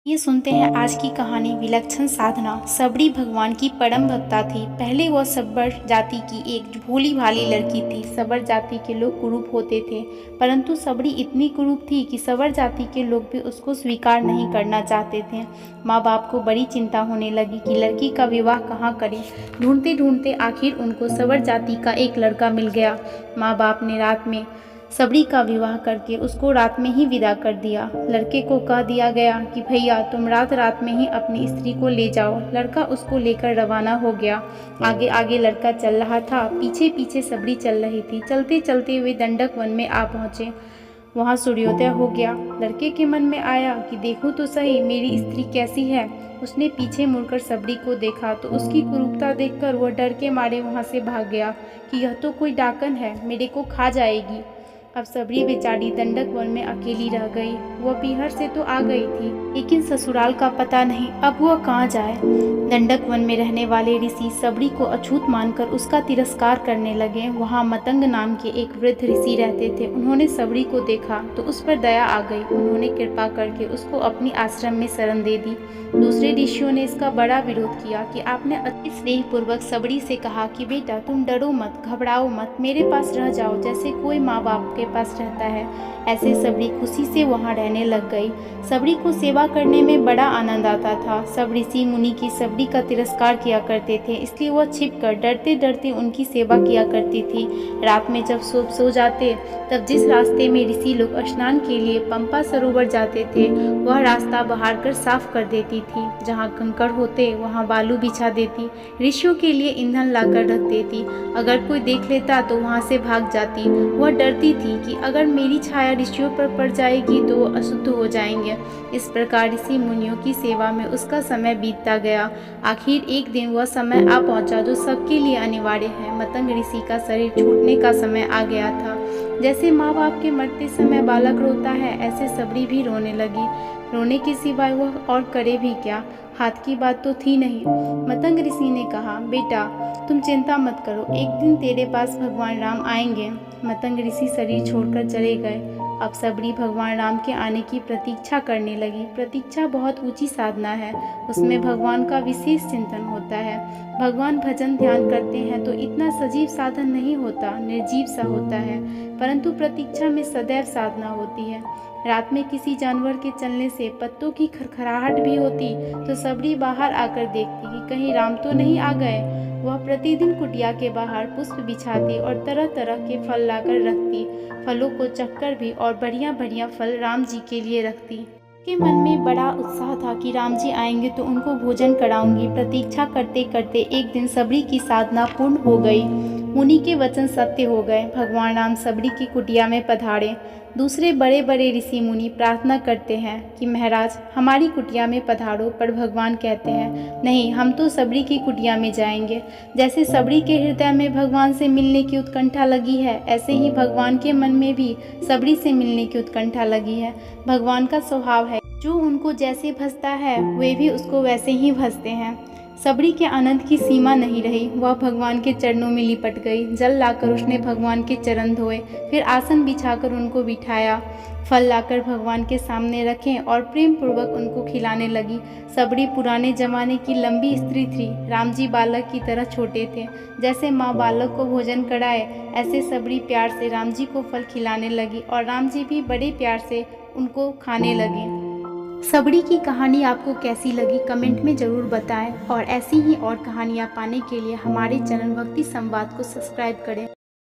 ये सुनते हैं आज की कहानी विलक्षण साधना। सबरी भगवान की परम भक्ता थी। पहले वह सबर जाति की एक भोली भाली लड़की थी। सबर जाति के लोग कुरूप होते थे, परंतु सबरी इतनी कुरूप थी कि सबर जाति के लोग भी उसको स्वीकार नहीं करना चाहते थे। माँ बाप को बड़ी चिंता होने लगी कि लड़की का विवाह कहाँ करें। ढूंढते ढूंढते आखिर उनको सबर जाति का एक लड़का मिल गया। माँ बाप ने रात में सबरी का विवाह करके उसको रात में ही विदा कर दिया। लड़के को कह दिया गया कि भैया तुम रात रात में ही अपनी स्त्री को ले जाओ। लड़का उसको लेकर रवाना हो गया। आगे आगे लड़का चल रहा था, पीछे पीछे सबरी चल रही थी। चलते चलते वे दंडक वन में आ पहुँचे। वहाँ सूर्योदय हो गया। लड़के के मन में आया कि देखूं तो सही मेरी स्त्री कैसी है। उसने पीछे मुड़कर सबरी को देखा तो उसकी कुरूपता देखकर वह डर के मारे वहाँ से भाग गया कि यह तो कोई डाकन है, मेरे को खा जाएगी। अब सबरी बेचारी दंडक वन में अकेली रह गई। वह पीहर से तो आ गई थी, लेकिन ससुराल का पता नहीं, अब वह कहाँ जाए। दंडक वन में रहने वाले ऋषि सबरी को अछूत मानकर उसका तिरस्कार करने लगे। वहाँ मतंग नाम के एक वृद्ध ऋषि रहते थे। उन्होंने सबरी को देखा तो उस पर दया आ गई। उन्होंने कृपा करके उसको अपनी आश्रम में शरण दे दी। दूसरे ऋषियों ने इसका बड़ा विरोध किया कि आपने अति स्नेहपूर्वक सबरी से कहा कि बेटा तुम डरो मत, घबराओ मत, मेरे पास रह जाओ जैसे कोई माँ बाप के पास रहता है। ऐसे सबरी खुशी से वहाँ रहने लग गई। सबरी को सेवा करने में बड़ा आनंद आता था। सब ऋषि मुनि की सबरी का तिरस्कार किया करते थे, इसलिए वह छिपकर डरते डरते उनकी सेवा किया करती थी। रात में जब सो जाते तब जिस रास्ते में ऋषि लोग स्नान के लिए पंपा सरोवर जाते थे वह रास्ता बहार कर साफ कर देती थी। जहाँ कंकड़ होते वहाँ बालू बिछा देती। ऋषियों के लिए ईंधन लाकर रख देती। अगर कोई देख लेता तो वहाँ से भाग जाती। वह डरती थी कि अगर मेरी छाया ऋषियों पर पड़ जाएगी तो वो अशुद्ध हो जाएंगे। इस प्रकार ऋषि मुनियों की सेवा में उसका समय बीतता गया। आखिर एक दिन वह समय आ पहुंचा जो सबके लिए अनिवार्य है। मतंग ऋषि का शरीर छूटने का समय आ गया था। जैसे माँ बाप के मरते समय बालक रोता है, ऐसे सबरी भी रोने लगी। रोने के सिवाय वह और करे भी क्या, हाथ की बात तो थी नहीं। मतंग ऋषि ने कहा, बेटा तुम चिंता मत करो, एक दिन तेरे पास भगवान राम आएंगे। मतंग ऋषि शरीर छोड़कर चले गए। अब सबरी भगवान राम के आने की प्रतीक्षा करने लगी। प्रतीक्षा बहुत ऊंची साधना है, उसमें भगवान का विशेष चिंतन होता है। भगवान भजन ध्यान करते हैं तो इतना सजीव साधन नहीं होता, निर्जीव सा होता है, परंतु प्रतीक्षा में सदैव साधना होती है। रात में किसी जानवर के चलने से पत्तों की खरखराहट भी होती तो सबरी बाहर आकर देखती कि कहीं राम तो नहीं आ गए। वह प्रतिदिन कुटिया के बाहर पुष्प बिछाती और तरह तरह के फल लाकर रखती। फलों को चखकर भी और बढ़िया बढ़िया फल राम जी के लिए रखती। के मन में बड़ा उत्साह था कि राम जी आएंगे तो उनको भोजन कराऊंगी। प्रतीक्षा करते करते एक दिन सबरी की साधना पूर्ण हो गई। मुनि के वचन सत्य हो गए। भगवान राम सबरी की कुटिया में पधारे। दूसरे बड़े बड़े ऋषि मुनि प्रार्थना करते हैं कि महाराज हमारी कुटिया में पधारो, पर भगवान कहते हैं नहीं, हम तो सबरी की कुटिया में जाएंगे। जैसे सबरी के हृदय में भगवान से मिलने की उत्कंठा लगी है, ऐसे ही भगवान के मन में भी सबरी से मिलने की उत्कंठा लगी है। भगवान का स्वभाव है, जो उनको जैसे भजता है वे भी उसको वैसे ही भजते हैं। सबरी के आनंद की सीमा नहीं रही। वह भगवान के चरणों में लिपट गई। जल लाकर उसने भगवान के चरण धोए, फिर आसन बिछाकर उनको बिठाया। फल लाकर भगवान के सामने रखे और प्रेम पूर्वक उनको खिलाने लगी। सबरी पुराने जमाने की लंबी स्त्री थी। राम जी बालक की तरह छोटे थे। जैसे माँ बालक को भोजन कराए, ऐसे सबरी प्यार से राम जी को फल खिलाने लगी और राम जी भी बड़े प्यार से उनको खाने लगे। सबरी की कहानी आपको कैसी लगी कमेंट में ज़रूर बताएं और ऐसी ही और कहानियाँ पाने के लिए हमारे चैनल भक्ति संवाद को सब्सक्राइब करें।